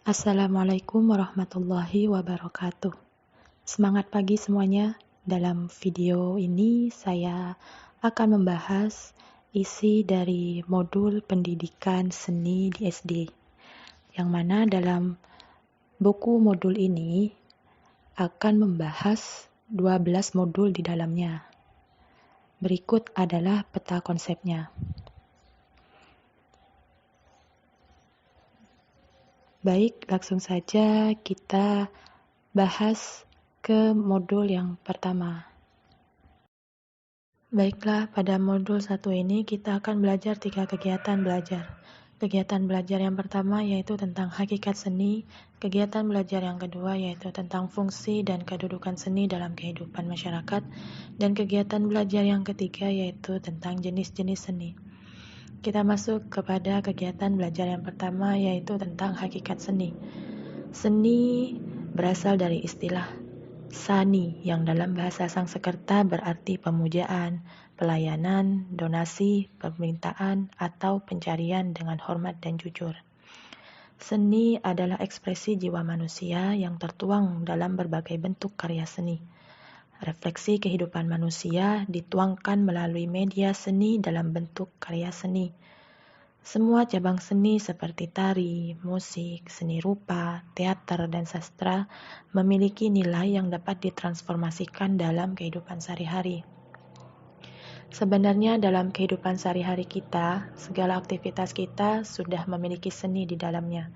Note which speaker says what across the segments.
Speaker 1: Assalamualaikum warahmatullahi wabarakatuh. Semangat pagi semuanya. Dalam video ini saya akan membahas isi dari modul pendidikan seni di SD. Yang mana dalam buku modul ini akan membahas 12 modul di dalamnya. Berikut adalah peta konsepnya. Baik, langsung saja kita bahas ke modul yang pertama. Baiklah, pada modul 1 ini kita akan belajar 3 kegiatan belajar. Kegiatan belajar yang pertama yaitu tentang hakikat seni, kegiatan belajar yang kedua yaitu tentang fungsi dan kedudukan seni dalam kehidupan masyarakat, dan kegiatan belajar yang ketiga yaitu tentang jenis-jenis seni. Kita masuk kepada kegiatan belajar yang pertama yaitu tentang hakikat seni. Seni berasal dari istilah sani yang dalam bahasa Sanskerta berarti pemujaan, pelayanan, donasi, permintaan, atau pencarian dengan hormat dan jujur. Seni adalah ekspresi jiwa manusia yang tertuang dalam berbagai bentuk karya seni. Refleksi kehidupan manusia dituangkan melalui media seni dalam bentuk karya seni. Semua cabang seni seperti tari, musik, seni rupa, teater, dan sastra memiliki nilai yang dapat ditransformasikan dalam kehidupan sehari-hari. Sebenarnya dalam kehidupan sehari-hari kita, segala aktivitas kita sudah memiliki seni di dalamnya.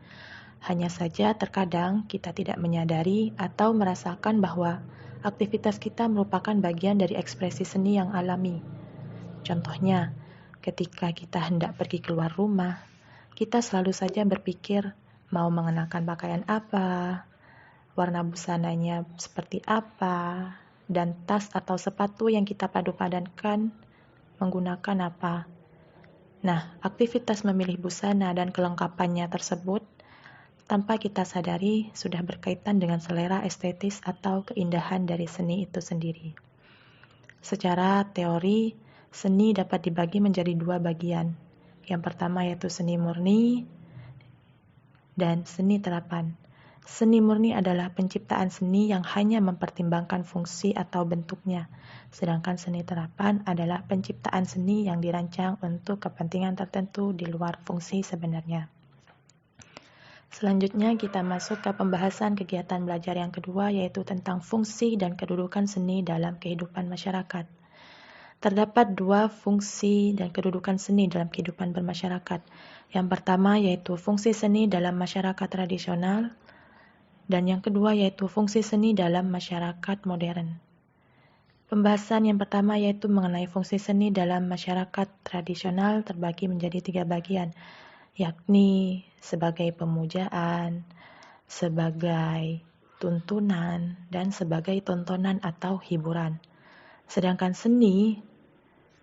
Speaker 1: Hanya saja terkadang kita tidak menyadari atau merasakan bahwa aktivitas kita merupakan bagian dari ekspresi seni yang alami. Contohnya, ketika kita hendak pergi keluar rumah, kita selalu saja berpikir mau mengenakan pakaian apa, warna busananya seperti apa, dan tas atau sepatu yang kita padu-padankan menggunakan apa. Nah, aktivitas memilih busana dan kelengkapannya tersebut tanpa kita sadari sudah berkaitan dengan selera estetis atau keindahan dari seni itu sendiri. Secara teori, seni dapat dibagi menjadi 2 bagian. Yang pertama yaitu seni murni dan seni terapan. Seni murni adalah penciptaan seni yang hanya mempertimbangkan fungsi atau bentuknya, sedangkan seni terapan adalah penciptaan seni yang dirancang untuk kepentingan tertentu di luar fungsi sebenarnya. Selanjutnya kita masuk ke pembahasan kegiatan belajar yang kedua yaitu tentang fungsi dan kedudukan seni dalam kehidupan masyarakat. Terdapat 2 fungsi dan kedudukan seni dalam kehidupan bermasyarakat. Yang pertama yaitu fungsi seni dalam masyarakat tradisional, dan yang kedua yaitu fungsi seni dalam masyarakat modern. Pembahasan yang pertama yaitu mengenai fungsi seni dalam masyarakat tradisional terbagi menjadi 3 bagian, yakni sebagai pemujaan, sebagai tuntunan, dan sebagai tontonan atau hiburan. Sedangkan seni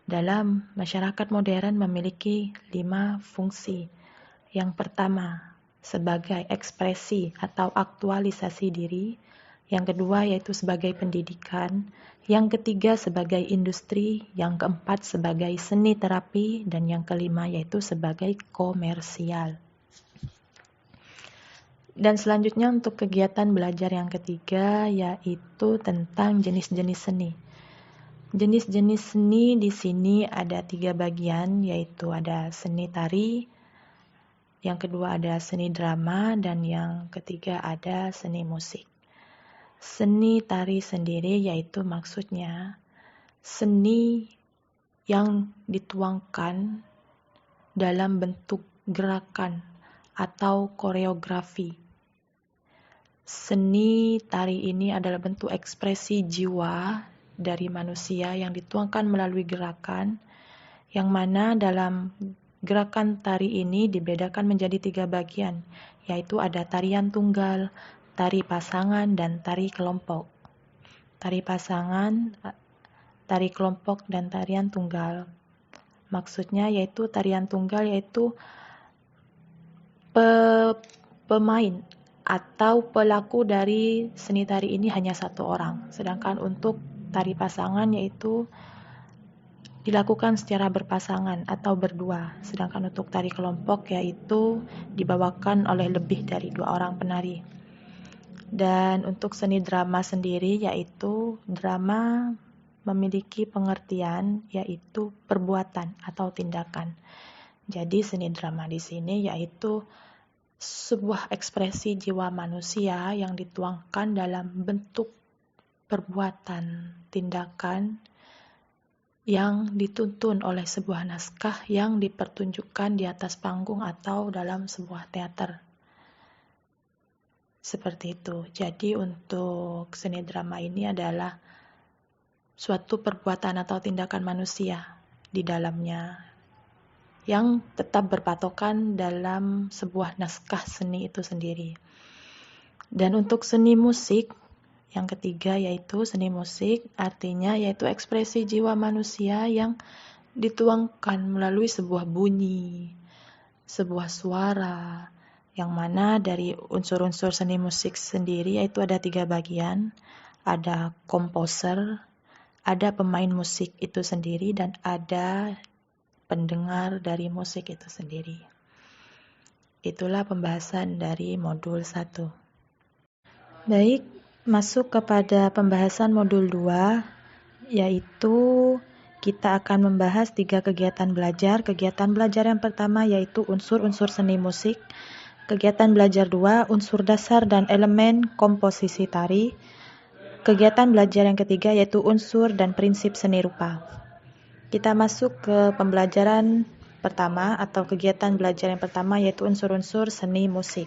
Speaker 1: dalam masyarakat modern memiliki 5 fungsi. Yang pertama, sebagai ekspresi atau aktualisasi diri. Yang kedua yaitu sebagai pendidikan. Yang ketiga sebagai industri. Yang keempat sebagai seni terapi. Dan yang kelima yaitu sebagai komersial. Dan selanjutnya untuk kegiatan belajar yang ketiga yaitu tentang jenis-jenis seni. Jenis-jenis seni di sini ada 3 bagian, yaitu ada seni tari, yang kedua ada seni drama, dan yang ketiga ada seni musik. Seni tari sendiri yaitu maksudnya seni yang dituangkan dalam bentuk gerakan atau koreografi. Seni tari ini adalah bentuk ekspresi jiwa dari manusia yang dituangkan melalui gerakan, yang mana dalam gerakan tari ini dibedakan menjadi 3 bagian, yaitu ada tarian tunggal, tari pasangan, dan tari kelompok. Tari pasangan, tari kelompok, dan tarian tunggal. Maksudnya yaitu tarian tunggal yaitu pemain atau pelaku dari seni tari ini hanya 1 orang. Sedangkan untuk tari pasangan yaitu dilakukan secara berpasangan atau berdua, sedangkan untuk tari kelompok yaitu dibawakan oleh lebih dari 2 orang penari. Dan untuk seni drama sendiri yaitu drama memiliki pengertian yaitu perbuatan atau tindakan. Jadi seni drama di sini yaitu sebuah ekspresi jiwa manusia yang dituangkan dalam bentuk perbuatan, tindakan yang dituntun oleh sebuah naskah yang dipertunjukkan di atas panggung atau dalam sebuah teater. Seperti itu. Jadi untuk seni drama ini adalah suatu perbuatan atau tindakan manusia di dalamnya yang tetap berpatokan dalam sebuah naskah seni itu sendiri. Dan untuk seni musik, yang ketiga yaitu seni musik, artinya yaitu ekspresi jiwa manusia yang dituangkan melalui sebuah bunyi, sebuah suara, yang mana dari unsur-unsur seni musik sendiri yaitu ada 3 bagian, ada komposer, ada pemain musik itu sendiri, dan ada pendengar dari musik itu sendiri. Itulah pembahasan dari modul 1. Baik, masuk kepada pembahasan modul 2, yaitu kita akan membahas 3 kegiatan belajar. Kegiatan belajar yang pertama yaitu unsur-unsur seni musik. Kegiatan belajar 2, unsur dasar dan elemen komposisi tari. Kegiatan belajar yang ketiga yaitu unsur dan prinsip seni rupa. Kita masuk ke pembelajaran pertama atau kegiatan belajar yang pertama yaitu unsur-unsur seni musik.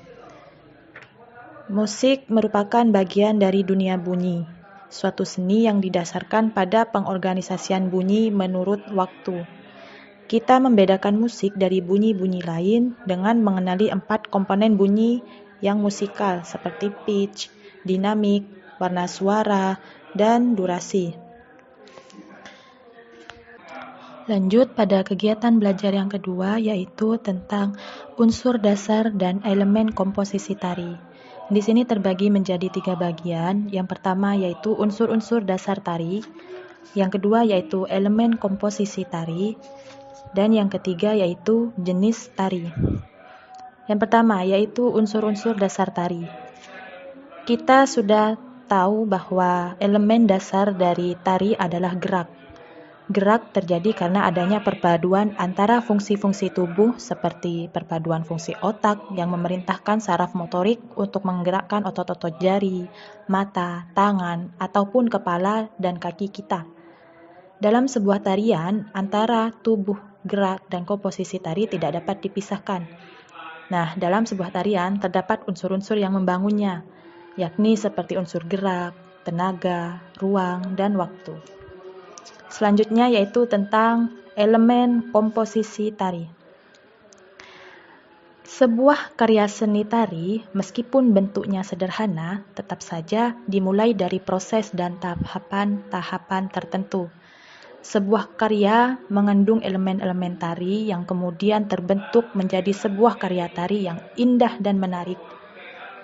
Speaker 1: Musik merupakan bagian dari dunia bunyi, suatu seni yang didasarkan pada pengorganisasian bunyi menurut waktu. Kita membedakan musik dari bunyi-bunyi lain dengan mengenali 4 komponen bunyi yang musikal seperti pitch, dinamik, warna suara, dan durasi. Lanjut pada kegiatan belajar yang kedua yaitu tentang unsur dasar dan elemen komposisi tari. Di sini terbagi menjadi 3 bagian. Yang pertama yaitu unsur-unsur dasar tari, yang kedua yaitu elemen komposisi tari, dan yang ketiga yaitu jenis tari. Yang pertama yaitu unsur-unsur dasar tari. Kita sudah tahu bahwa elemen dasar dari tari adalah gerak. Gerak terjadi karena adanya perpaduan antara fungsi-fungsi tubuh seperti perpaduan fungsi otak yang memerintahkan saraf motorik untuk menggerakkan otot-otot jari, mata, tangan, ataupun kepala dan kaki kita. Dalam sebuah tarian, antara tubuh, gerak, dan komposisi tari tidak dapat dipisahkan. Nah, dalam sebuah tarian terdapat unsur-unsur yang membangunnya, yakni seperti unsur gerak, tenaga, ruang, dan waktu. Selanjutnya yaitu tentang elemen komposisi tari. Sebuah karya seni tari, meskipun bentuknya sederhana, tetap saja dimulai dari proses dan tahapan-tahapan tertentu. Sebuah karya mengandung elemen-elemen tari yang kemudian terbentuk menjadi sebuah karya tari yang indah dan menarik.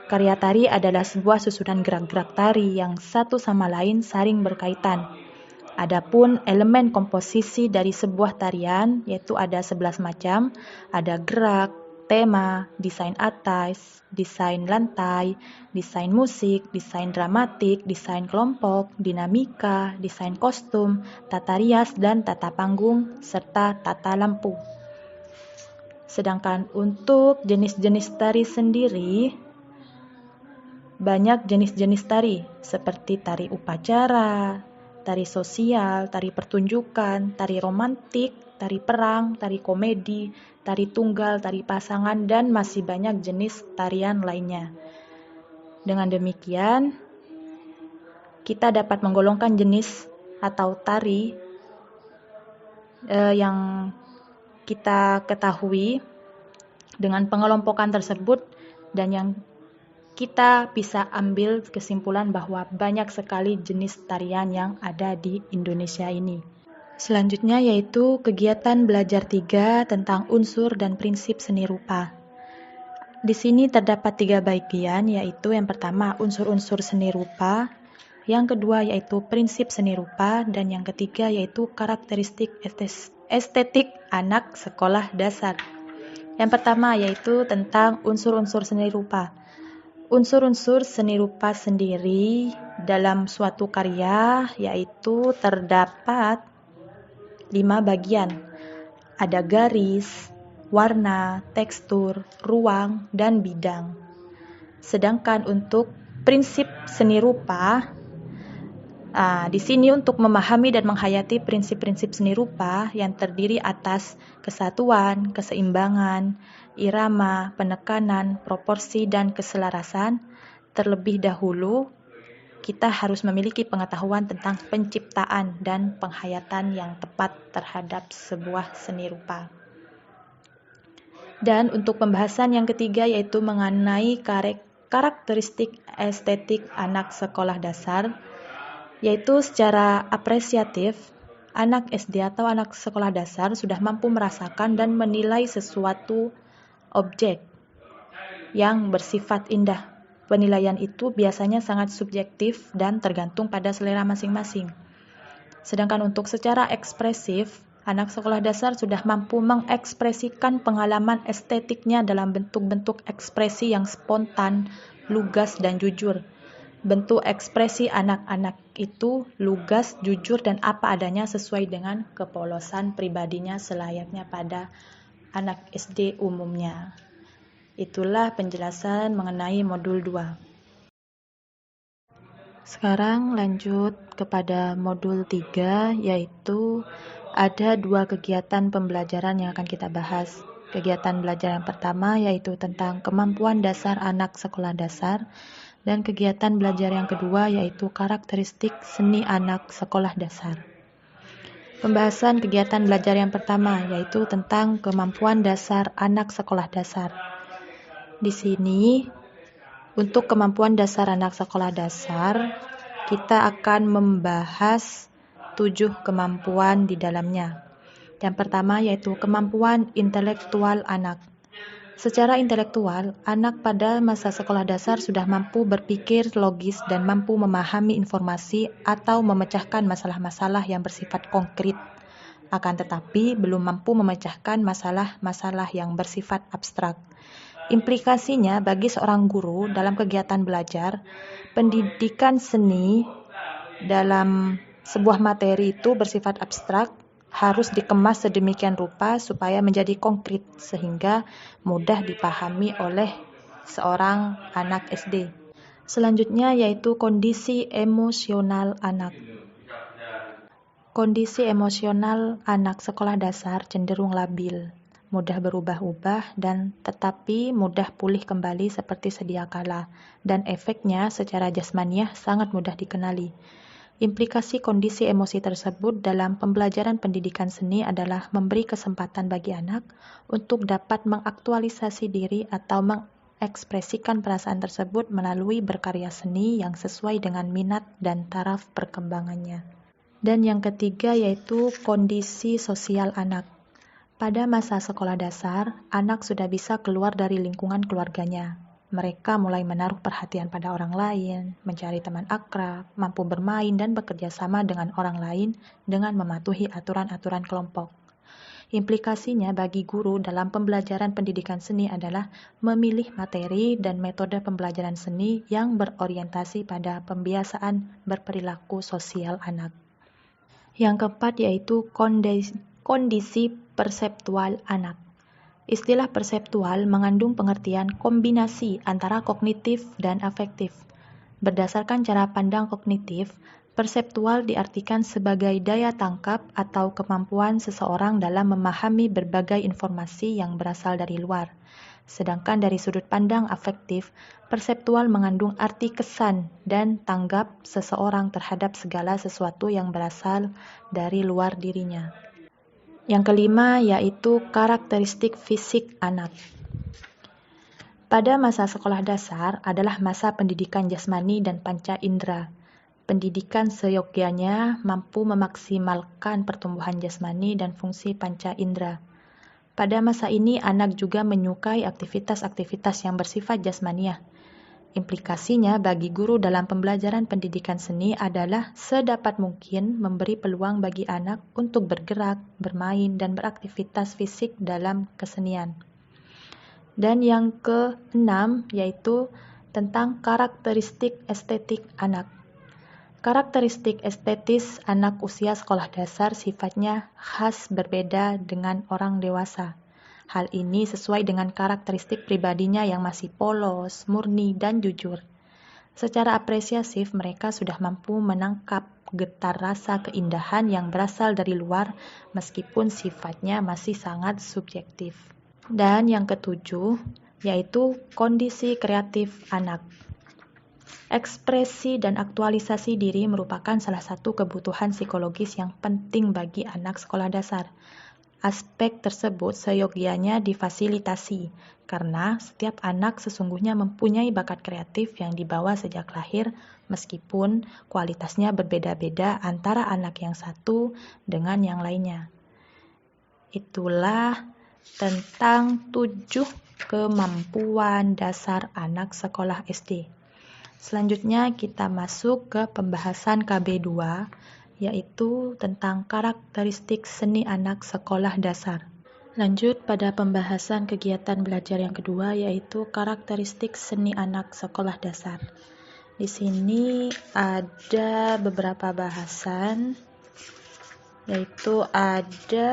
Speaker 1: Karya tari adalah sebuah susunan gerak-gerak tari yang satu sama lain saling berkaitan. Adapun elemen komposisi dari sebuah tarian yaitu ada 11 macam, ada gerak, tema, desain atas, desain lantai, desain musik, desain dramatik, desain kelompok, dinamika, desain kostum, tata rias dan tata panggung, serta tata lampu. Sedangkan untuk jenis-jenis tari sendiri, banyak jenis-jenis tari seperti tari upacara, tari sosial, tari pertunjukan, tari romantik, tari perang, tari komedi, tari tunggal, tari pasangan, dan masih banyak jenis tarian lainnya. Dengan demikian, kita dapat menggolongkan jenis atau tari yang kita ketahui dengan pengelompokan tersebut, dan yang kita bisa ambil kesimpulan bahwa banyak sekali jenis tarian yang ada di Indonesia ini. Selanjutnya yaitu kegiatan belajar 3 tentang unsur dan prinsip seni rupa. Di sini terdapat 3 bagian, yaitu yang pertama unsur-unsur seni rupa, yang kedua yaitu prinsip seni rupa, dan yang ketiga yaitu karakteristik estetik anak sekolah dasar. Yang pertama yaitu tentang unsur-unsur seni rupa. Unsur-unsur seni rupa sendiri dalam suatu karya yaitu terdapat 5 bagian. Ada garis, warna, tekstur, ruang, dan bidang. Sedangkan untuk prinsip seni rupa, di sini untuk memahami dan menghayati prinsip-prinsip seni rupa yang terdiri atas kesatuan, keseimbangan, irama, penekanan, proporsi, dan keselarasan. Terlebih dahulu, kita harus memiliki pengetahuan tentang penciptaan dan penghayatan yang tepat terhadap sebuah seni rupa. Dan untuk pembahasan yang ketiga yaitu mengenai karakteristik estetik anak sekolah dasar, yaitu secara apresiatif, anak SD atau anak sekolah dasar sudah mampu merasakan dan menilai sesuatu objek yang bersifat indah. Penilaian itu biasanya sangat subjektif dan tergantung pada selera masing-masing. Sedangkan untuk secara ekspresif, anak sekolah dasar sudah mampu mengekspresikan pengalaman estetiknya dalam bentuk-bentuk ekspresi yang spontan, lugas, dan jujur. Bentuk ekspresi anak-anak itu lugas, jujur, dan apa adanya sesuai dengan kepolosan pribadinya selayaknya pada anak SD umumnya. Itulah penjelasan mengenai modul 2. Sekarang lanjut kepada modul 3, yaitu ada 2 kegiatan pembelajaran yang akan kita bahas. Kegiatan belajar yang pertama yaitu tentang kemampuan dasar anak sekolah dasar, dan kegiatan belajar yang kedua yaitu karakteristik seni anak sekolah dasar. Pembahasan kegiatan belajar yang pertama yaitu tentang kemampuan dasar anak sekolah dasar. Di sini, untuk kemampuan dasar anak sekolah dasar, kita akan membahas 7 kemampuan di dalamnya. Yang pertama yaitu kemampuan intelektual anak. Secara intelektual, anak pada masa sekolah dasar sudah mampu berpikir logis dan mampu memahami informasi atau memecahkan masalah-masalah yang bersifat konkret. Akan tetapi, belum mampu memecahkan masalah-masalah yang bersifat abstrak. Implikasinya bagi seorang guru dalam kegiatan belajar, pendidikan seni dalam sebuah materi itu bersifat abstrak, harus dikemas sedemikian rupa supaya menjadi konkret sehingga mudah dipahami oleh seorang anak SD. Selanjutnya yaitu kondisi emosional anak. Kondisi emosional anak sekolah dasar cenderung labil, mudah berubah-ubah, dan tetapi mudah pulih kembali seperti sedia kala, dan efeknya secara jasmaniah sangat mudah dikenali. Implikasi kondisi emosi tersebut dalam pembelajaran pendidikan seni adalah memberi kesempatan bagi anak untuk dapat mengaktualisasi diri atau mengekspresikan perasaan tersebut melalui berkarya seni yang sesuai dengan minat dan taraf perkembangannya. Dan yang ketiga yaitu kondisi sosial anak. Pada masa sekolah dasar, anak sudah bisa keluar dari lingkungan keluarganya. Mereka mulai menaruh perhatian pada orang lain, mencari teman akrab, mampu bermain dan bekerja sama dengan orang lain dengan mematuhi aturan-aturan kelompok. Implikasinya bagi guru dalam pembelajaran pendidikan seni adalah memilih materi dan metode pembelajaran seni yang berorientasi pada pembiasaan berperilaku sosial anak. Yang keempat yaitu kondisi perseptual anak. Istilah perseptual mengandung pengertian kombinasi antara kognitif dan afektif. Berdasarkan cara pandang kognitif, perseptual diartikan sebagai daya tangkap atau kemampuan seseorang dalam memahami berbagai informasi yang berasal dari luar. Sedangkan dari sudut pandang afektif, perseptual mengandung arti kesan dan tanggap seseorang terhadap segala sesuatu yang berasal dari luar dirinya. Yang kelima yaitu karakteristik fisik anak. Pada masa sekolah dasar adalah masa pendidikan jasmani dan panca indera. Pendidikan seyogyanya mampu memaksimalkan pertumbuhan jasmani dan fungsi panca indera. Pada masa ini anak juga menyukai aktivitas-aktivitas yang bersifat jasmaniah. Implikasinya bagi guru dalam pembelajaran pendidikan seni adalah sedapat mungkin memberi peluang bagi anak untuk bergerak, bermain, dan beraktivitas fisik dalam kesenian. Dan yang keenam yaitu tentang karakteristik estetik anak. Karakteristik estetis anak usia sekolah dasar sifatnya khas berbeda dengan orang dewasa. Hal ini sesuai dengan karakteristik pribadinya yang masih polos, murni, dan jujur. Secara apresiasif, mereka sudah mampu menangkap getar rasa keindahan yang berasal dari luar, meskipun sifatnya masih sangat subjektif. Dan yang ketujuh, yaitu kondisi kreatif anak. Ekspresi dan aktualisasi diri merupakan salah satu kebutuhan psikologis yang penting bagi anak sekolah dasar. Aspek tersebut seyogianya difasilitasi, karena setiap anak sesungguhnya mempunyai bakat kreatif yang dibawa sejak lahir, meskipun kualitasnya berbeda-beda antara anak yang satu dengan yang lainnya. Itulah tentang 7 kemampuan dasar anak sekolah SD. Selanjutnya kita masuk ke pembahasan KB2, yaitu tentang karakteristik seni anak sekolah dasar. Lanjut pada pembahasan kegiatan belajar yang kedua, yaitu karakteristik seni anak sekolah dasar. Di sini ada beberapa bahasan, yaitu ada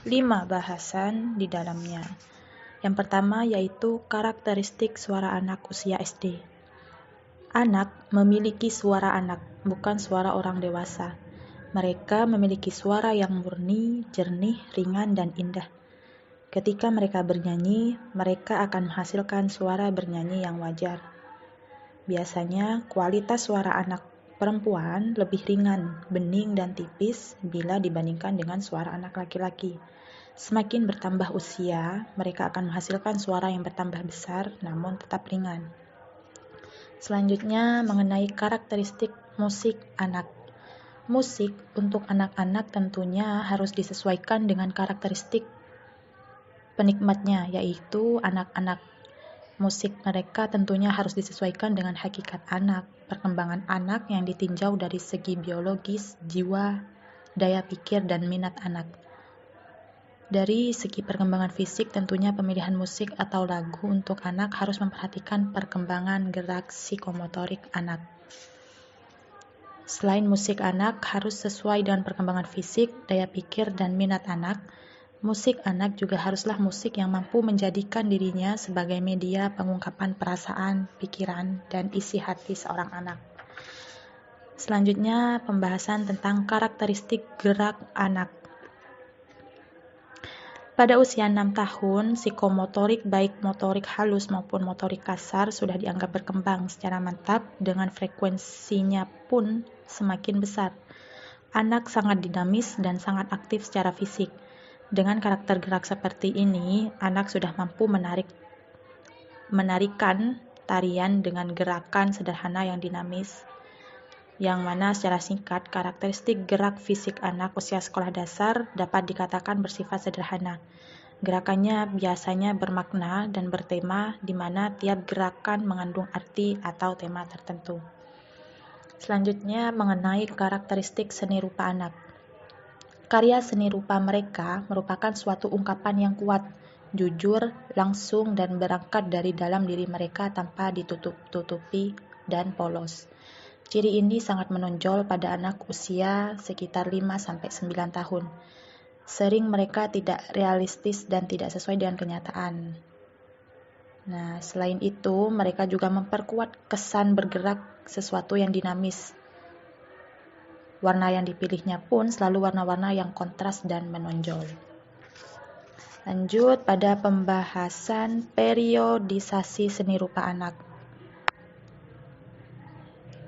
Speaker 1: 5 bahasan di dalamnya. Yang pertama yaitu karakteristik suara anak usia SD. Anak memiliki suara anak, bukan suara orang dewasa. Mereka memiliki suara yang murni, jernih, ringan, dan indah. Ketika mereka bernyanyi, mereka akan menghasilkan suara bernyanyi yang wajar. Biasanya, kualitas suara anak perempuan lebih ringan, bening, dan tipis bila dibandingkan dengan suara anak laki-laki. Semakin bertambah usia, mereka akan menghasilkan suara yang bertambah besar namun tetap ringan. Selanjutnya mengenai karakteristik musik anak. Musik untuk anak-anak tentunya harus disesuaikan dengan karakteristik penikmatnya, yaitu anak-anak. Musik mereka tentunya harus disesuaikan dengan hakikat anak, perkembangan anak yang ditinjau dari segi biologis, jiwa, daya pikir, dan minat anak. Dari segi perkembangan fisik, tentunya pemilihan musik atau lagu untuk anak harus memperhatikan perkembangan gerak psikomotorik anak. Selain musik anak harus sesuai dengan perkembangan fisik, daya pikir, dan minat anak, musik anak juga haruslah musik yang mampu menjadikan dirinya sebagai media pengungkapan perasaan, pikiran, dan isi hati seorang anak. Selanjutnya, pembahasan tentang karakteristik gerak anak. Pada usia 6 tahun, psikomotorik baik motorik halus maupun motorik kasar sudah dianggap berkembang secara mantap dengan frekuensinya pun semakin besar. Anak sangat dinamis dan sangat aktif secara fisik. Dengan karakter gerak seperti ini, anak sudah mampu menarikan tarian dengan gerakan sederhana yang dinamis, yang mana secara singkat karakteristik gerak fisik anak usia sekolah dasar dapat dikatakan bersifat sederhana. Gerakannya biasanya bermakna dan bertema, di mana tiap gerakan mengandung arti atau tema tertentu. Selanjutnya mengenai karakteristik seni rupa anak. Karya seni rupa mereka merupakan suatu ungkapan yang kuat, jujur, langsung, dan berangkat dari dalam diri mereka tanpa ditutup-tutupi dan polos. Ciri ini sangat menonjol pada anak usia sekitar 5-9 tahun. Sering mereka tidak realistis dan tidak sesuai dengan kenyataan. Nah, selain itu, mereka juga memperkuat kesan bergerak sesuatu yang dinamis. Warna yang dipilihnya pun selalu warna-warna yang kontras dan menonjol. Lanjut pada pembahasan periodisasi seni rupa anak.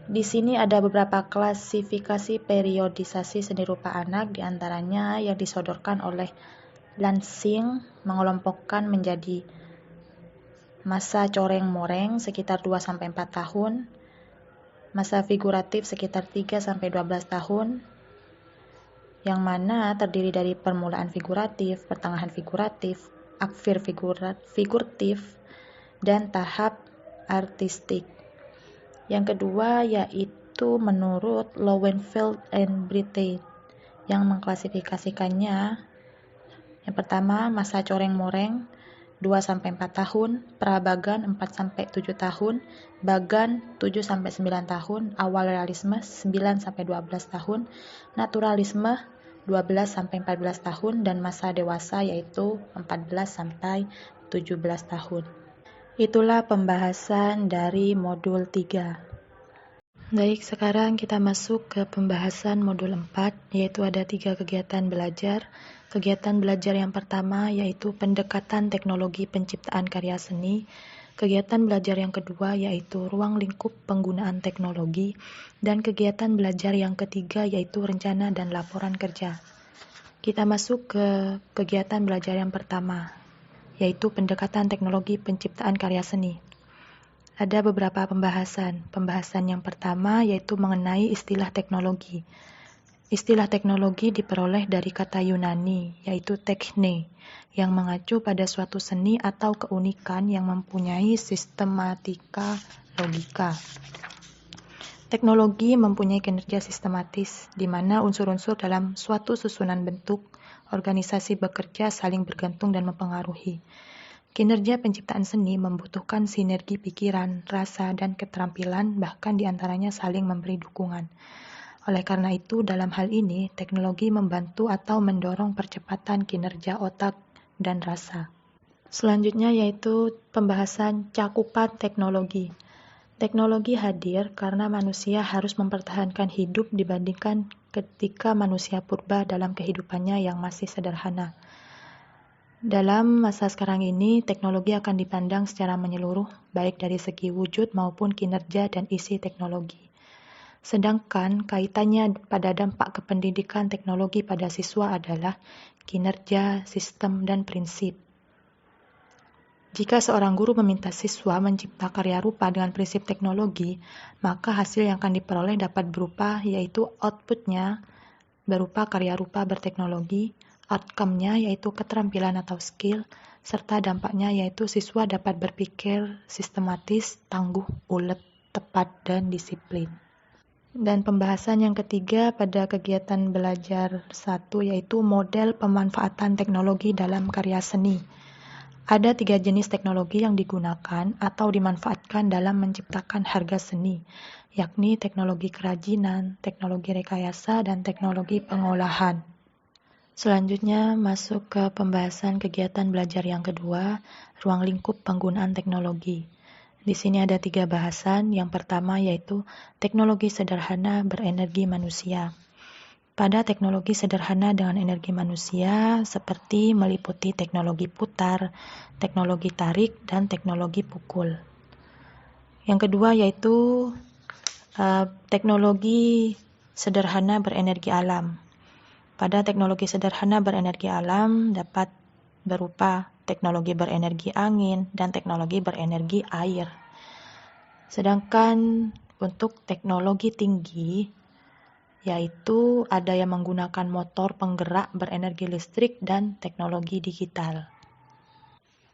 Speaker 1: Di sini ada beberapa klasifikasi periodisasi seni rupa anak, diantaranya yang disodorkan oleh Lansing mengelompokkan menjadi masa coreng-moreng sekitar 2-4 tahun, masa figuratif sekitar 3-12 tahun, yang mana terdiri dari permulaan figuratif, pertengahan figuratif, akhir figuratif, dan tahap artistik. Yang kedua yaitu menurut Lowenfeld and Britten yang mengklasifikasikannya. Yang pertama, masa coreng-moreng 2-4 tahun, prabagan 4-7 tahun, bagan 7-9 tahun, awal realisme 9-12 tahun, naturalisme 12-14 tahun, dan masa dewasa yaitu 14-17 tahun. Itulah pembahasan dari modul 3. Baik, sekarang kita masuk ke pembahasan modul 4, yaitu ada 3 kegiatan belajar. Kegiatan belajar yang pertama yaitu pendekatan teknologi penciptaan karya seni. Kegiatan belajar yang kedua yaitu ruang lingkup penggunaan teknologi. Dan kegiatan belajar yang ketiga yaitu rencana dan laporan kerja. Kita masuk ke kegiatan belajar yang pertama, yaitu pendekatan teknologi penciptaan karya seni. Ada beberapa pembahasan. Pembahasan yang pertama yaitu mengenai istilah teknologi. Istilah teknologi diperoleh dari kata Yunani, yaitu tekne, yang mengacu pada suatu seni atau keunikan yang mempunyai sistematika logika. Teknologi mempunyai kinerja sistematis, di mana unsur-unsur dalam suatu susunan bentuk, organisasi bekerja saling bergantung dan mempengaruhi. Kinerja penciptaan seni membutuhkan sinergi pikiran, rasa, dan keterampilan, bahkan diantaranya saling memberi dukungan. Oleh karena itu, dalam hal ini, teknologi membantu atau mendorong percepatan kinerja otak dan rasa. Selanjutnya yaitu pembahasan cakupan teknologi. Teknologi hadir karena manusia harus mempertahankan hidup dibandingkan ketika manusia purba dalam kehidupannya yang masih sederhana. Dalam masa sekarang ini, teknologi akan dipandang secara menyeluruh, baik dari segi wujud maupun kinerja dan isi teknologi. Sedangkan kaitannya pada dampak kependidikan teknologi pada siswa adalah kinerja, sistem, dan prinsip. Jika seorang guru meminta siswa mencipta karya rupa dengan prinsip teknologi, maka hasil yang akan diperoleh dapat berupa, yaitu outputnya berupa karya rupa berteknologi, outcome-nya yaitu keterampilan atau skill, serta dampaknya yaitu siswa dapat berpikir sistematis, tangguh, ulet, tepat, dan disiplin. Dan pembahasan yang ketiga pada kegiatan belajar 1 yaitu model pemanfaatan teknologi dalam karya seni. Ada 3 jenis teknologi yang digunakan atau dimanfaatkan dalam menciptakan harga seni, yakni teknologi kerajinan, teknologi rekayasa, dan teknologi pengolahan. Selanjutnya masuk ke pembahasan kegiatan belajar yang kedua, ruang lingkup penggunaan teknologi. Di sini ada 3 bahasan. Yang pertama yaitu teknologi sederhana berenergi manusia. Pada teknologi sederhana dengan energi manusia seperti meliputi teknologi putar, teknologi tarik, dan teknologi pukul. Yang kedua yaitu teknologi sederhana berenergi alam. Pada teknologi sederhana berenergi alam dapat berupa teknologi berenergi angin dan teknologi berenergi air. Sedangkan untuk teknologi tinggi, yaitu ada yang menggunakan motor penggerak berenergi listrik dan teknologi digital.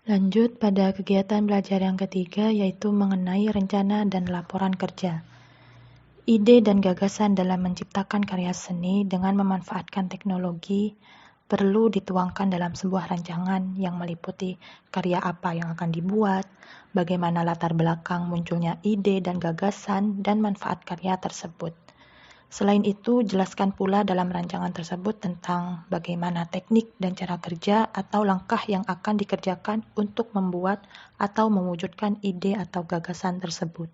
Speaker 1: Lanjut pada kegiatan belajar yang ketiga, yaitu mengenai rencana dan laporan kerja. Ide dan gagasan dalam menciptakan karya seni dengan memanfaatkan teknologi perlu dituangkan dalam sebuah rancangan yang meliputi karya apa yang akan dibuat, bagaimana latar belakang munculnya ide dan gagasan, dan manfaat karya tersebut. Selain itu, jelaskan pula dalam rancangan tersebut tentang bagaimana teknik dan cara kerja atau langkah yang akan dikerjakan untuk membuat atau mewujudkan ide atau gagasan tersebut.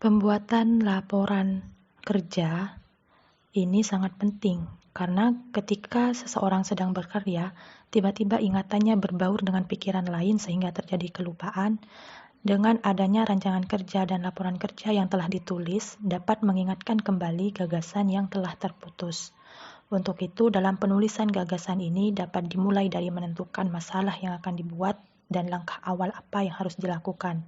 Speaker 1: Pembuatan laporan kerja ini sangat penting karena ketika seseorang sedang berkarya, tiba-tiba ingatannya berbaur dengan pikiran lain sehingga terjadi kelupaan. Dengan adanya rancangan kerja dan laporan kerja yang telah ditulis, dapat mengingatkan kembali gagasan yang telah terputus. Untuk itu, dalam penulisan gagasan ini dapat dimulai dari menentukan masalah yang akan dibuat dan langkah awal apa yang harus dilakukan,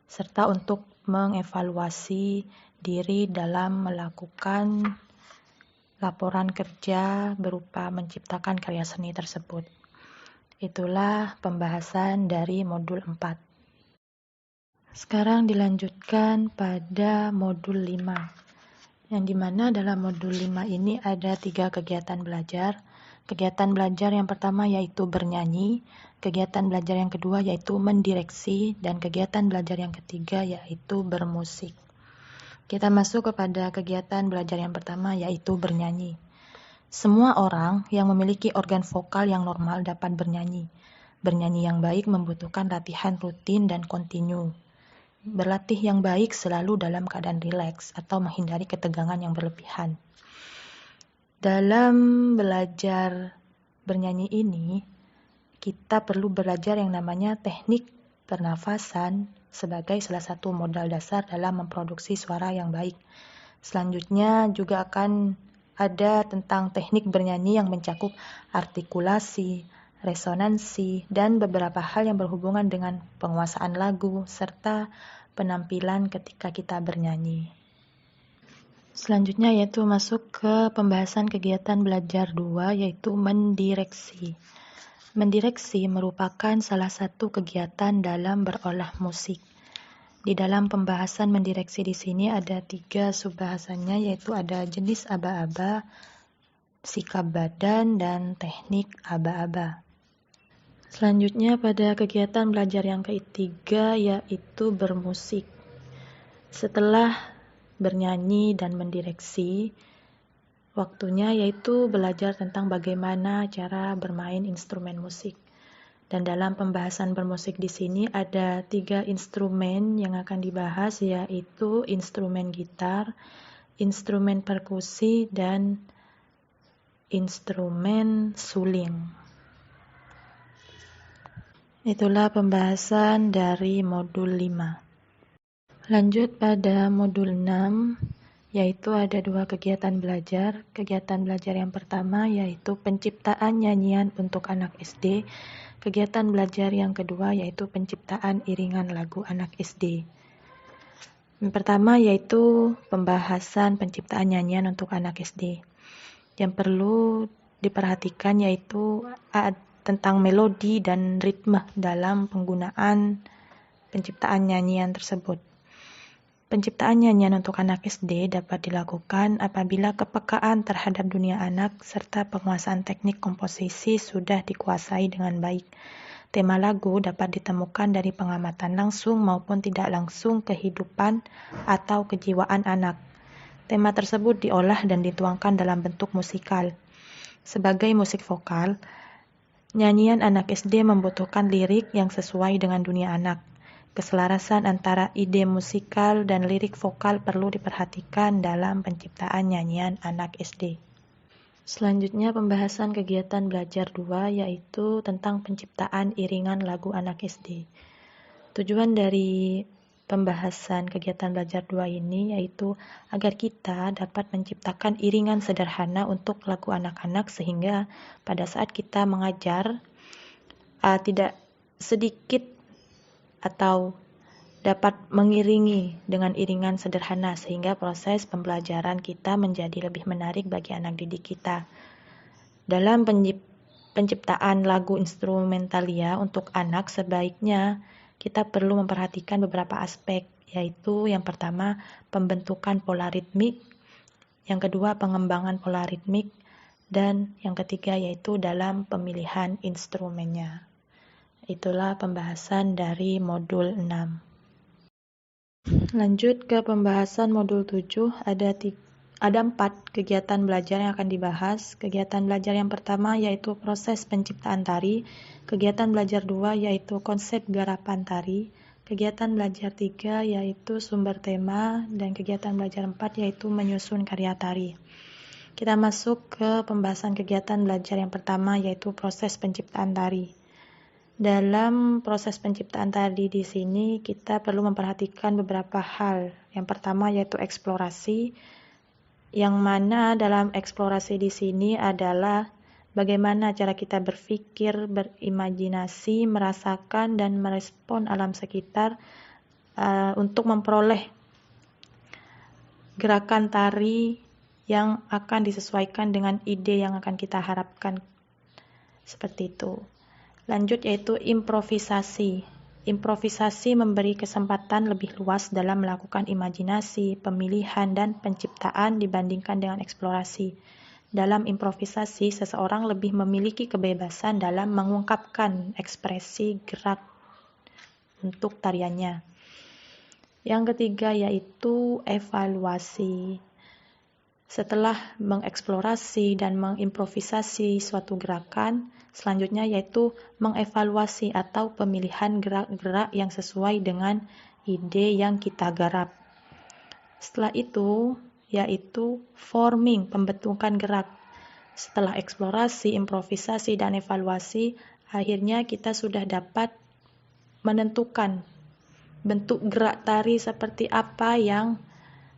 Speaker 1: serta untuk mengevaluasi diri dalam melakukan laporan kerja berupa menciptakan karya seni tersebut. Itulah pembahasan dari modul 4. Sekarang dilanjutkan pada modul 5, yang dimana dalam modul 5 ini ada 3 kegiatan belajar. Kegiatan belajar yang pertama yaitu bernyanyi, kegiatan belajar yang kedua yaitu mendireksi, dan kegiatan belajar yang ketiga yaitu bermusik. Kita masuk kepada kegiatan belajar yang pertama yaitu bernyanyi. Semua orang yang memiliki organ vokal yang normal dapat bernyanyi. Bernyanyi yang baik membutuhkan latihan rutin dan kontinu. Berlatih yang baik selalu dalam keadaan rileks atau menghindari ketegangan yang berlebihan. Dalam belajar bernyanyi ini, kita perlu belajar yang namanya teknik pernafasan sebagai salah satu modal dasar dalam memproduksi suara yang baik. Selanjutnya juga akan ada tentang teknik bernyanyi yang mencakup artikulasi, resonansi, dan beberapa hal yang berhubungan dengan penguasaan lagu serta penampilan ketika kita bernyanyi. Selanjutnya yaitu masuk ke pembahasan kegiatan belajar 2 yaitu mendireksi. Mendireksi merupakan salah satu kegiatan dalam berolah musik. Di dalam pembahasan mendireksi di sini ada 3 subbahasannya, yaitu ada jenis aba-aba, sikap badan, dan teknik aba-aba. Selanjutnya pada kegiatan belajar yang ketiga yaitu bermusik. Setelah bernyanyi dan mendireksi, waktunya yaitu belajar tentang bagaimana cara bermain instrumen musik. Dan dalam pembahasan bermusik di sini ada 3 instrumen yang akan dibahas, yaitu instrumen gitar, instrumen perkusi, dan instrumen suling. Itulah pembahasan dari modul 5. Lanjut pada modul 6, yaitu ada 2 kegiatan belajar. Kegiatan belajar yang pertama yaitu penciptaan nyanyian untuk anak SD. Kegiatan belajar yang kedua yaitu penciptaan iringan lagu anak SD. Yang pertama yaitu pembahasan penciptaan nyanyian untuk anak SD. Yang perlu diperhatikan yaitu tentang melodi dan ritme dalam penggunaan penciptaan nyanyian tersebut. Penciptaan nyanyian untuk anak SD dapat dilakukan apabila kepekaan terhadap dunia anak serta penguasaan teknik komposisi sudah dikuasai dengan baik. Tema lagu dapat ditemukan dari pengamatan langsung maupun tidak langsung kehidupan atau kejiwaan anak. Tema tersebut diolah dan dituangkan dalam bentuk musikal. Sebagai musik vokal, nyanyian anak SD membutuhkan lirik yang sesuai dengan dunia anak. Keselarasan antara ide musikal dan lirik vokal perlu diperhatikan dalam penciptaan nyanyian anak SD. Selanjutnya pembahasan kegiatan belajar 2 yaitu tentang penciptaan iringan lagu anak SD. Tujuan dari pembahasan kegiatan belajar 2 ini yaitu agar kita dapat menciptakan iringan sederhana untuk lagu anak-anak sehingga pada saat kita mengajar tidak sedikit atau dapat mengiringi dengan iringan sederhana sehingga proses pembelajaran kita menjadi lebih menarik bagi anak didik kita. Dalam penciptaan lagu instrumentalia untuk anak sebaiknya kita perlu memperhatikan beberapa aspek, yaitu yang pertama pembentukan pola ritmik, yang kedua pengembangan pola ritmik, dan yang ketiga yaitu dalam pemilihan instrumennya. Itulah pembahasan dari modul 6. Lanjut ke pembahasan modul 7, ada 4 kegiatan belajar yang akan dibahas. Kegiatan belajar yang pertama yaitu proses penciptaan tari, kegiatan belajar 2 yaitu konsep garapan tari, kegiatan belajar 3 yaitu sumber tema, dan kegiatan belajar 4 yaitu menyusun karya tari. Kita masuk ke pembahasan kegiatan belajar yang pertama yaitu proses penciptaan tari. Dalam proses penciptaan tari di sini kita perlu memperhatikan beberapa hal. Yang pertama yaitu eksplorasi, yang mana dalam eksplorasi di sini adalah bagaimana cara kita berpikir, berimajinasi, merasakan dan merespon alam sekitar untuk memperoleh gerakan tari yang akan disesuaikan dengan ide yang akan kita harapkan. Seperti itu. Lanjut yaitu improvisasi. Improvisasi memberi kesempatan lebih luas dalam melakukan imajinasi, pemilihan, dan penciptaan dibandingkan dengan eksplorasi. Dalam improvisasi, seseorang lebih memiliki kebebasan dalam mengungkapkan ekspresi gerak untuk tariannya. Yang ketiga yaitu evaluasi. Setelah mengeksplorasi dan mengimprovisasi suatu gerakan, selanjutnya yaitu mengevaluasi atau pemilihan gerak-gerak yang sesuai dengan ide yang kita garap. Setelah itu, yaitu forming, pembentukan gerak. Setelah eksplorasi, improvisasi, dan evaluasi, akhirnya kita sudah dapat menentukan bentuk gerak tari seperti apa yang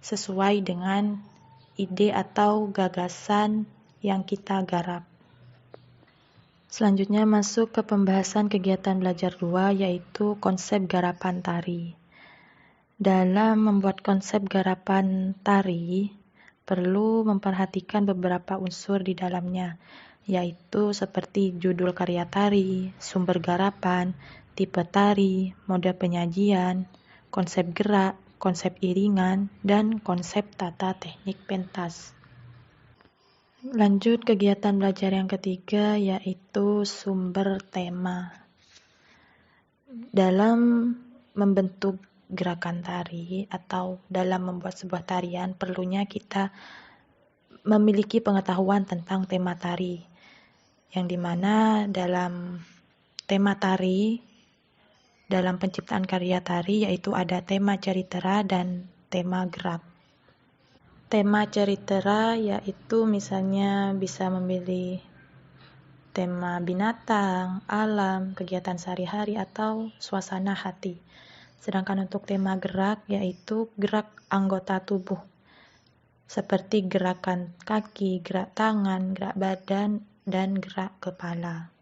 Speaker 1: sesuai dengan ide atau gagasan yang kita garap. Selanjutnya masuk ke pembahasan kegiatan belajar 2 yaitu konsep garapan tari. Dalam membuat konsep garapan tari, perlu memperhatikan beberapa unsur di dalamnya, yaitu seperti judul karya tari, sumber garapan, tipe tari, mode penyajian, konsep gerak, konsep iringan, dan konsep tata teknik pentas. Lanjut kegiatan belajar yang ketiga yaitu sumber tema. Dalam membentuk gerakan tari atau dalam membuat sebuah tarian perlunya kita memiliki pengetahuan tentang tema tari, yang dimana dalam tema tari, dalam penciptaan karya tari yaitu ada tema cerita dan tema gerak. Tema cerita yaitu misalnya bisa memilih tema binatang, alam, kegiatan sehari-hari, atau suasana hati. Sedangkan untuk tema gerak yaitu gerak anggota tubuh, seperti gerakan kaki, gerak tangan, gerak badan, dan gerak kepala.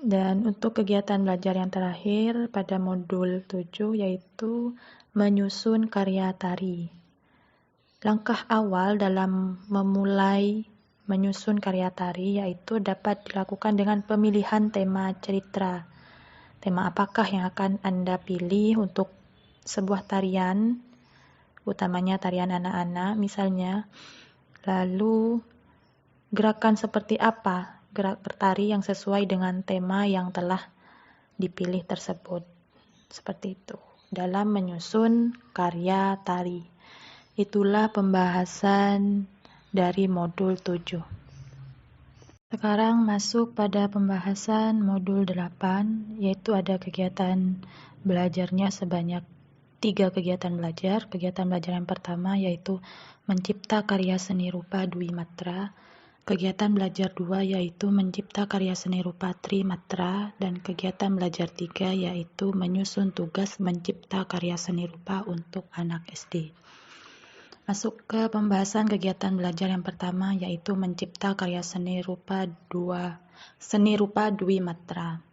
Speaker 1: Dan untuk kegiatan belajar yang terakhir pada modul 7 yaitu menyusun karya tari. Langkah awal dalam memulai menyusun karya tari yaitu dapat dilakukan dengan pemilihan tema cerita. Tema apakah yang akan Anda pilih untuk sebuah tarian, utamanya tarian anak-anak misalnya. Lalu gerakan seperti apa gerak bertari yang sesuai dengan tema yang telah dipilih tersebut. Seperti itu dalam menyusun karya tari. Itulah pembahasan dari modul 7. Sekarang masuk pada pembahasan modul 8, yaitu ada kegiatan belajarnya sebanyak 3 kegiatan belajar. Kegiatan belajar yang pertama yaitu mencipta karya seni rupa Dwi Matra. Kegiatan belajar 2 yaitu mencipta karya seni rupa Tri Matra, dan kegiatan belajar 3 yaitu menyusun tugas mencipta karya seni rupa untuk anak SD. Masuk ke pembahasan kegiatan belajar yang pertama yaitu mencipta karya seni rupa Dwi Matra.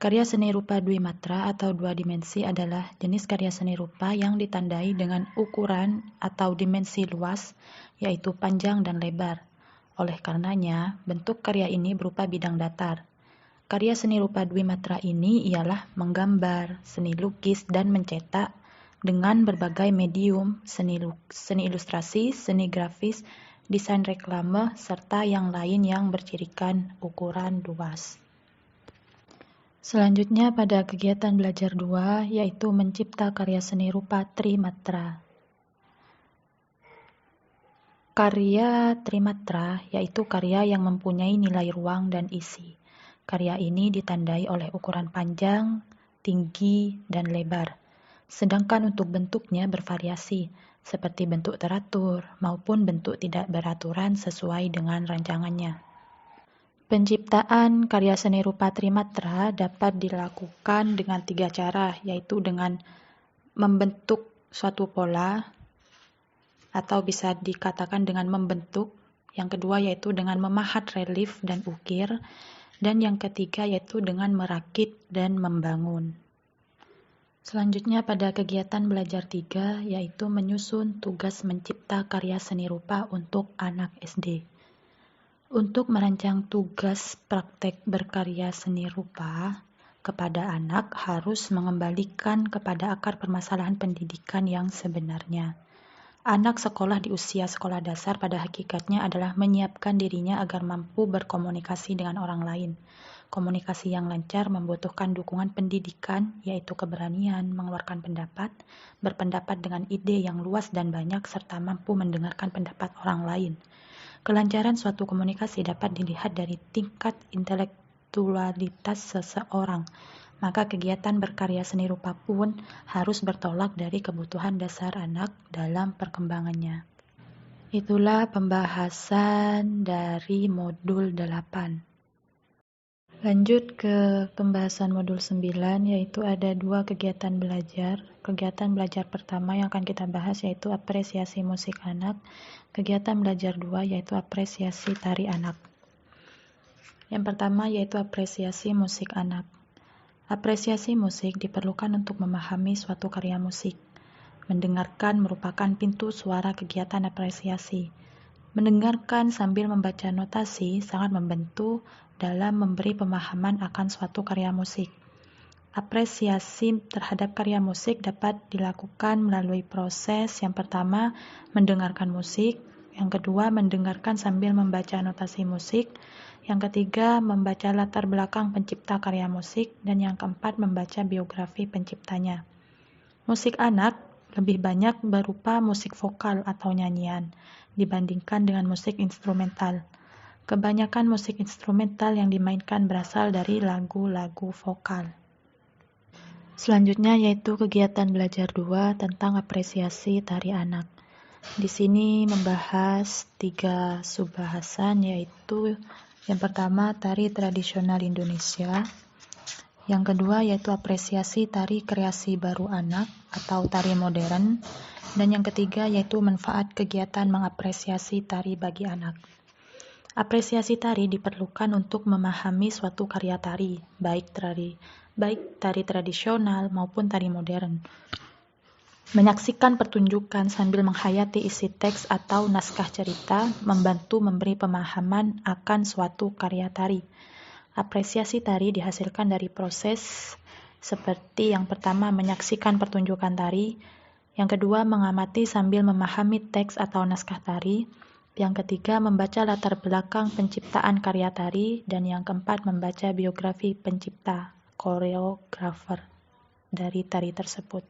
Speaker 1: Karya seni rupa Dwi Matra atau 2 dimensi adalah jenis karya seni rupa yang ditandai dengan ukuran atau dimensi luas, yaitu panjang dan lebar. Oleh karenanya, bentuk karya ini berupa bidang datar. Karya seni rupa Dwi Matra ini ialah menggambar, seni lukis, dan mencetak dengan berbagai medium, seni ilustrasi, seni grafis, desain reklame, serta yang lain yang bercirikan ukuran luas. Selanjutnya pada kegiatan belajar 2 yaitu mencipta karya seni rupa Tri Matra. Karya Tri Matra yaitu karya yang mempunyai nilai ruang dan isi. Karya ini ditandai oleh ukuran panjang, tinggi, dan lebar. Sedangkan untuk bentuknya bervariasi, seperti bentuk teratur maupun bentuk tidak beraturan sesuai dengan rancangannya. Penciptaan karya seni rupa Tri Matra dapat dilakukan dengan 3 cara, yaitu dengan membentuk suatu pola, atau bisa dikatakan dengan membentuk. Yang kedua yaitu dengan memahat relief dan ukir. Dan yang ketiga yaitu dengan merakit dan membangun. Selanjutnya pada kegiatan belajar 3 yaitu menyusun tugas mencipta karya seni rupa untuk anak SD. Untuk merancang tugas praktek berkarya seni rupa, kepada anak harus mengembalikan kepada akar permasalahan pendidikan yang sebenarnya. Anak sekolah di usia sekolah dasar pada hakikatnya adalah menyiapkan dirinya agar mampu berkomunikasi dengan orang lain. Komunikasi yang lancar membutuhkan dukungan pendidikan, yaitu keberanian mengeluarkan pendapat, berpendapat dengan ide yang luas dan banyak, serta mampu mendengarkan pendapat orang lain. Kelancaran suatu komunikasi dapat dilihat dari tingkat intelektualitas seseorang. Maka kegiatan berkarya seni rupa pun harus bertolak dari kebutuhan dasar anak dalam perkembangannya. Itulah pembahasan dari modul 8. Lanjut ke pembahasan modul 9, yaitu ada 2 kegiatan belajar. Kegiatan belajar pertama yang akan kita bahas yaitu apresiasi musik anak. Kegiatan belajar 2 yaitu apresiasi tari anak. Yang pertama yaitu apresiasi musik anak. Apresiasi musik diperlukan untuk memahami suatu karya musik. Mendengarkan merupakan pintu suara kegiatan apresiasi. Mendengarkan sambil membaca notasi sangat membantu dalam memberi pemahaman akan suatu karya musik. Apresiasi terhadap karya musik dapat dilakukan melalui proses yang pertama, mendengarkan musik. Yang kedua, mendengarkan sambil membaca notasi musik. Yang ketiga, membaca latar belakang pencipta karya musik. Dan yang keempat, membaca biografi penciptanya. Musik anak lebih banyak berupa musik vokal atau nyanyian dibandingkan dengan musik instrumental. Kebanyakan musik instrumental yang dimainkan berasal dari lagu-lagu vokal. Selanjutnya yaitu kegiatan belajar 2 tentang apresiasi tari anak. Di sini membahas 3 subbahasan, yaitu yang pertama tari tradisional Indonesia, yang kedua yaitu apresiasi tari kreasi baru anak atau tari modern, dan yang ketiga yaitu manfaat kegiatan mengapresiasi tari bagi anak. Apresiasi tari diperlukan untuk memahami suatu karya tari, baik tari tradisional maupun tari modern. Menyaksikan pertunjukan sambil menghayati isi teks atau naskah cerita membantu memberi pemahaman akan suatu karya tari. Apresiasi tari dihasilkan dari proses seperti yang pertama menyaksikan pertunjukan tari, yang kedua mengamati sambil memahami teks atau naskah tari, yang ketiga membaca latar belakang penciptaan karya tari, dan yang keempat membaca biografi pencipta, koreografer dari tari tersebut.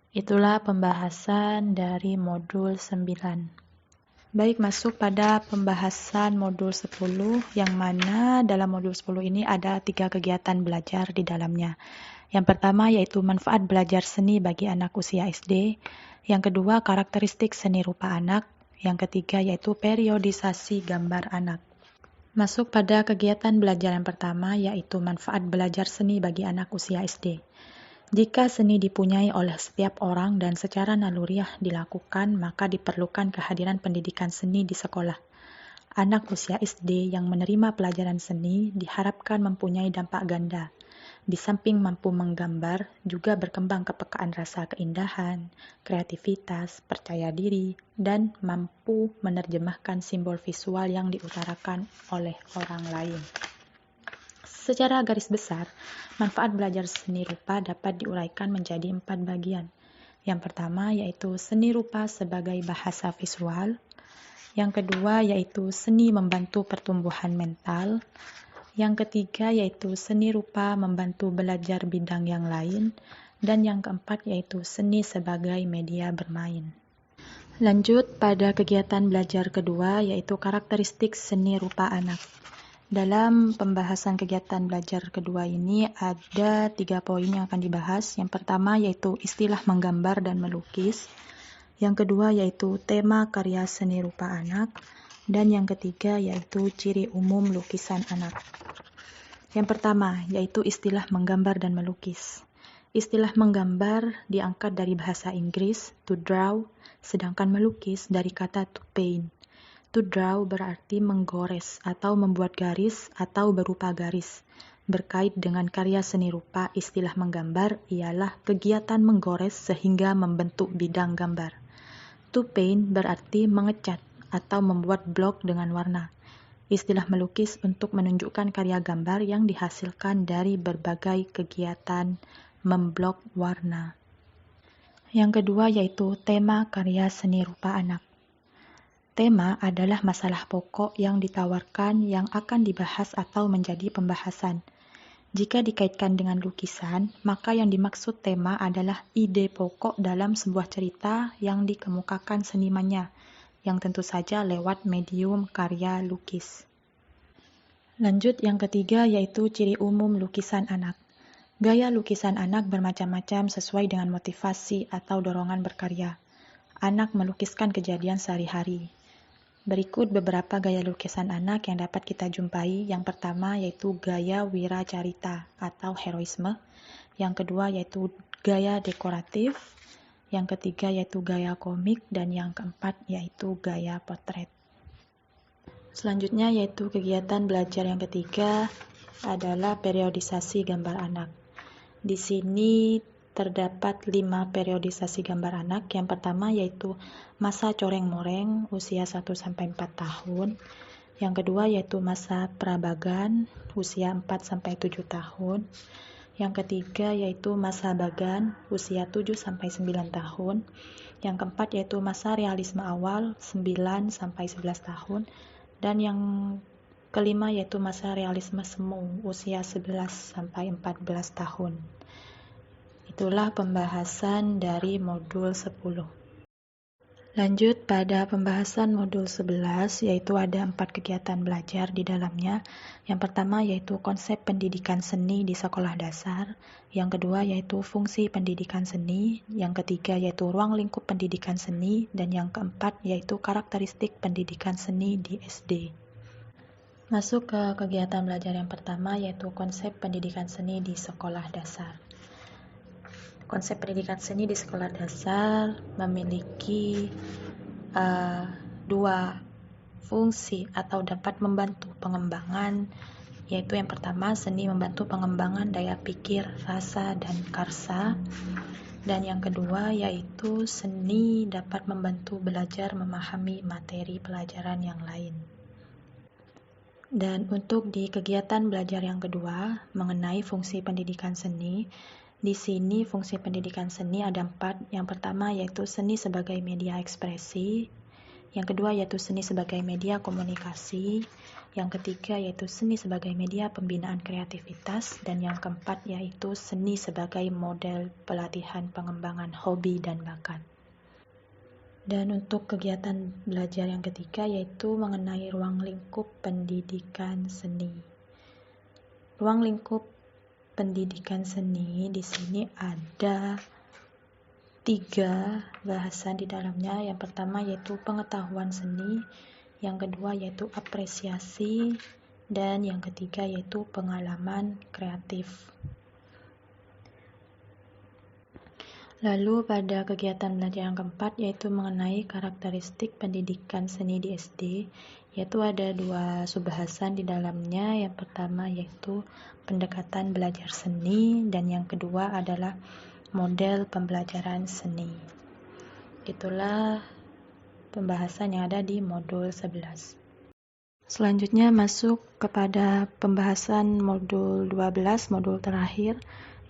Speaker 1: Itulah pembahasan dari modul 9. Baik, masuk pada pembahasan modul 10, yang mana dalam modul 10 ini ada 3 kegiatan belajar di dalamnya. Yang pertama yaitu manfaat belajar seni bagi anak usia SD, yang kedua karakteristik seni rupa anak, yang ketiga yaitu periodisasi gambar anak. Masuk pada kegiatan belajar yang pertama yaitu manfaat belajar seni bagi anak usia SD. Jika seni dipunyai oleh setiap orang dan secara naluriah dilakukan, maka diperlukan kehadiran pendidikan seni di sekolah. Anak usia SD yang menerima pelajaran seni diharapkan mempunyai dampak ganda. Di samping mampu menggambar, juga berkembang kepekaan rasa keindahan, kreativitas, percaya diri, dan mampu menerjemahkan simbol visual yang diutarakan oleh orang lain. Secara garis besar, manfaat belajar seni rupa dapat diuraikan menjadi 4 bagian. Yang pertama yaitu seni rupa sebagai bahasa visual. Yang kedua yaitu seni membantu pertumbuhan mental. Yang ketiga yaitu seni rupa membantu belajar bidang yang lain. Dan yang keempat yaitu seni sebagai media bermain. Lanjut pada kegiatan belajar kedua yaitu karakteristik seni rupa anak. Dalam pembahasan kegiatan belajar kedua ini ada 3 poin yang akan dibahas. Yang pertama yaitu istilah menggambar dan melukis. Yang kedua yaitu tema karya seni rupa anak. Dan yang ketiga yaitu ciri umum lukisan anak. Yang pertama yaitu istilah menggambar dan melukis. Istilah menggambar diangkat dari bahasa Inggris to draw, sedangkan melukis dari kata to paint. To draw berarti menggores atau membuat garis atau berupa garis. Berkait dengan karya seni rupa, istilah menggambar ialah kegiatan menggores sehingga membentuk bidang gambar. To paint berarti mengecat atau membuat blok dengan warna. istilah melukis untuk menunjukkan karya gambar yang dihasilkan dari berbagai kegiatan memblok warna. Yang kedua yaitu tema karya seni rupa anak. Tema adalah masalah pokok yang ditawarkan yang akan dibahas atau menjadi pembahasan. Jika dikaitkan dengan lukisan, maka yang dimaksud tema adalah ide pokok dalam sebuah cerita yang dikemukakan senimannya, yang tentu saja lewat medium karya lukis. Lanjut yang ketiga yaitu ciri umum lukisan anak. Gaya lukisan anak bermacam-macam sesuai dengan motivasi atau dorongan berkarya. Anak melukiskan kejadian sehari-hari. Berikut beberapa gaya lukisan anak yang dapat kita jumpai. Yang pertama yaitu gaya wiracarita atau heroisme. Yang kedua yaitu gaya dekoratif. Yang ketiga yaitu gaya komik. Dan yang keempat yaitu gaya potret. Selanjutnya yaitu kegiatan belajar yang ketiga adalah periodisasi gambar anak. Di sini terdapat 5 periodisasi gambar anak. Yang pertama yaitu masa coreng-moreng usia 1-4 tahun. Yang kedua yaitu masa prabagan usia 4-7 tahun. Yang ketiga yaitu masa bagan usia 7-9 tahun. Yang keempat yaitu masa realisme awal 9-11 tahun. Dan yang kelima yaitu masa realisme semu usia 11-14 tahun. Itulah pembahasan dari modul 10. Lanjut pada pembahasan modul 11, yaitu ada 4 kegiatan belajar di dalamnya. Yang pertama yaitu konsep pendidikan seni di sekolah dasar. Yang kedua yaitu fungsi pendidikan seni. Yang ketiga yaitu ruang lingkup pendidikan seni. Dan yang keempat yaitu karakteristik pendidikan seni di SD. Masuk ke kegiatan belajar yang pertama yaitu konsep pendidikan seni di sekolah dasar. Konsep pendidikan seni di sekolah dasar memiliki 2 fungsi atau dapat membantu pengembangan, yaitu yang pertama seni membantu pengembangan daya pikir, rasa, dan karsa. Dan yang kedua yaitu seni dapat membantu belajar memahami materi pelajaran yang lain. Dan untuk di kegiatan belajar yang kedua mengenai fungsi pendidikan seni, di sini fungsi pendidikan seni ada 4. Yang pertama yaitu seni sebagai media ekspresi. Yang kedua yaitu seni sebagai media komunikasi. Yang ketiga yaitu seni sebagai media pembinaan kreativitas. Dan yang keempat yaitu seni sebagai model pelatihan pengembangan hobi dan bakat. Dan untuk kegiatan belajar yang ketiga yaitu mengenai ruang lingkup pendidikan seni. Ruang lingkup pendidikan seni di sini ada 3 bahasan di dalamnya. Yang pertama yaitu pengetahuan seni, yang kedua yaitu apresiasi, dan yang ketiga yaitu pengalaman kreatif. Lalu pada kegiatan belajar yang keempat yaitu mengenai karakteristik pendidikan seni di SD, yaitu ada 2 subbahasan di dalamnya. Yang pertama yaitu pendekatan belajar seni dan yang kedua adalah model pembelajaran seni. Itulah pembahasan yang ada di modul 11. Selanjutnya masuk kepada pembahasan modul 12, modul terakhir,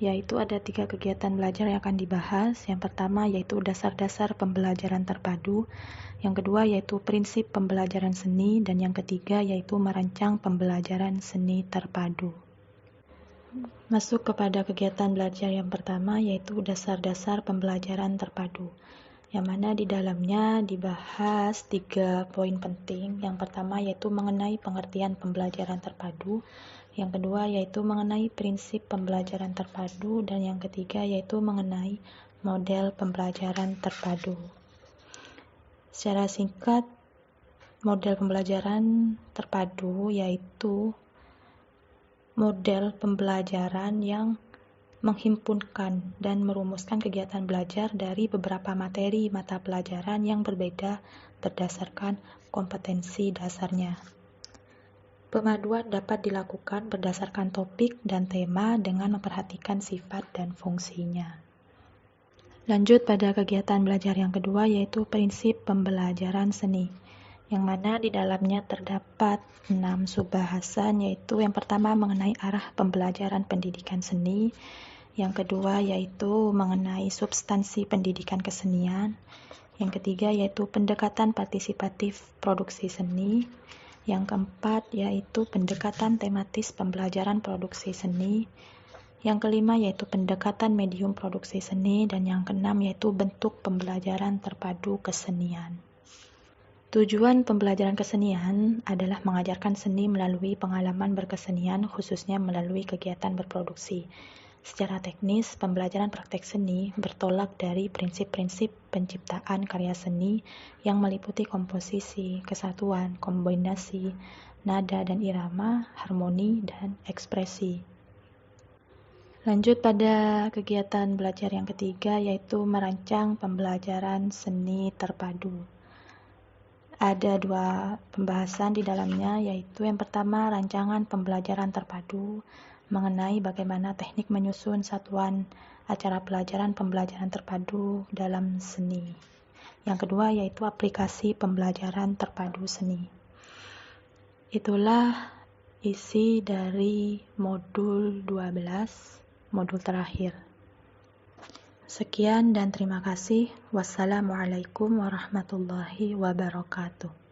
Speaker 1: yaitu ada 3 kegiatan belajar yang akan dibahas. Yang pertama yaitu dasar-dasar pembelajaran terpadu, yang kedua yaitu prinsip pembelajaran seni, dan yang ketiga yaitu merancang pembelajaran seni terpadu. Masuk kepada kegiatan belajar yang pertama yaitu dasar-dasar pembelajaran terpadu, yang mana di dalamnya dibahas 3 poin penting. Yang pertama yaitu mengenai pengertian pembelajaran terpadu, yang kedua yaitu mengenai prinsip pembelajaran terpadu, dan yang ketiga yaitu mengenai model pembelajaran terpadu. Secara singkat, model pembelajaran terpadu yaitu model pembelajaran yang menghimpunkan dan merumuskan kegiatan belajar dari beberapa materi mata pelajaran yang berbeda berdasarkan kompetensi dasarnya. Pemaduan dapat dilakukan berdasarkan topik dan tema dengan memperhatikan sifat dan fungsinya. Lanjut pada kegiatan belajar yang kedua yaitu prinsip pembelajaran seni. yang mana di dalamnya terdapat 6 subbahasan, yaitu yang pertama mengenai arah pembelajaran pendidikan seni, yang kedua yaitu mengenai substansi pendidikan kesenian, yang ketiga yaitu pendekatan partisipatif produksi seni, yang keempat yaitu pendekatan tematis pembelajaran produksi seni, yang kelima yaitu pendekatan medium produksi seni, dan yang keenam yaitu bentuk pembelajaran terpadu kesenian. Tujuan pembelajaran kesenian adalah mengajarkan seni melalui pengalaman berkesenian, khususnya melalui kegiatan berproduksi. Secara teknis, pembelajaran praktek seni bertolak dari prinsip-prinsip penciptaan karya seni yang meliputi komposisi, kesatuan, kombinasi, nada dan irama, harmoni, dan ekspresi. Lanjut pada kegiatan belajar yang ketiga, yaitu merancang pembelajaran seni terpadu. Ada 2 pembahasan di dalamnya, yaitu yang pertama rancangan pembelajaran terpadu mengenai bagaimana teknik menyusun satuan acara pelajaran pembelajaran terpadu dalam seni. Yang kedua yaitu aplikasi pembelajaran terpadu seni. Itulah isi dari modul 12, modul terakhir. Sekian dan terima kasih. Wassalamualaikum warahmatullahi wabarakatuh.